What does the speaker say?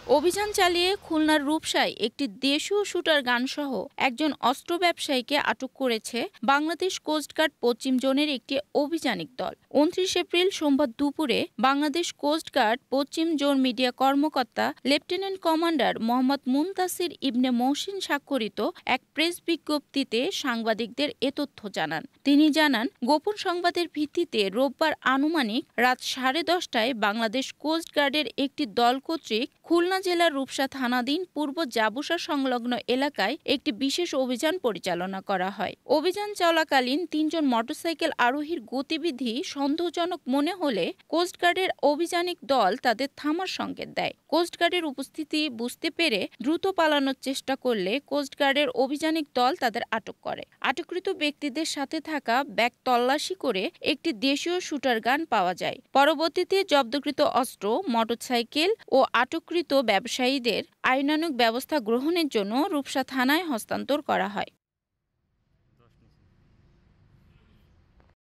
অভিযান চালিয়ে খুলনার রূপসায় একটি দেশীয় শুটার গানসহ একজন অস্ত্র ব্যবসায়ীকে আটক করেছে বাংলাদেশ কোস্টগার্ড পশ্চিম জোনের একটি অভিযানিক দল। ২৯ এপ্রিল সোমবার দুপুরে বাংলাদেশ কোস্টগার্ড পশ্চিম জোন মিডিয়া কর্মকর্তা লেফটেন্যান্ট কমান্ডার মোহাম্মদ মুনতাসির ইবনে মহসিন স্বাক্ষরিত এক প্রেস বিজ্ঞপ্তিতে সাংবাদিকদের এ তথ্য জানান। তিনি জানান, গোপন সংবাদের ভিত্তিতে রোববার আনুমানিক রাত 10:30টায় বাংলাদেশ কোস্টগার্ডের একটি দল কর্তৃক খুলনা জেলার রূপসা থানাধীন পূর্ব জাবুসা সংলগ্ন এলাকায় একটি বিশেষ অভিযান পরিচালনা করা হয়। অভিযান চলাকালীন ৩ জন মোটরসাইকেল আরোহীর গতিবিধি সন্দেহজনক মনে হলে কোস্টগার্ডের অভিযানিক দল তাদের থামার সংকেত দেয়। কোস্টগার্ডের উপস্থিতি বুঝতে পেরে দ্রুত পালানোর চেষ্টা করলে কোস্টগার্ডের অভিযানিক দল তাদের আটক করে। আটককৃত ব্যক্তিদের সাথে থাকা ব্যাগ তল্লাশি করে একটি দেশীয় শুটার গান পাওয়া যায়। পরবর্তীতে জব্দকৃত অস্ত্র, মোটরসাইকেল ও আটককৃত ব্যবসায়ীদের আইনানুগ ব্যবস্থা গ্রহণের জন্য রূপসা থানায় হস্তান্তর করা হয়।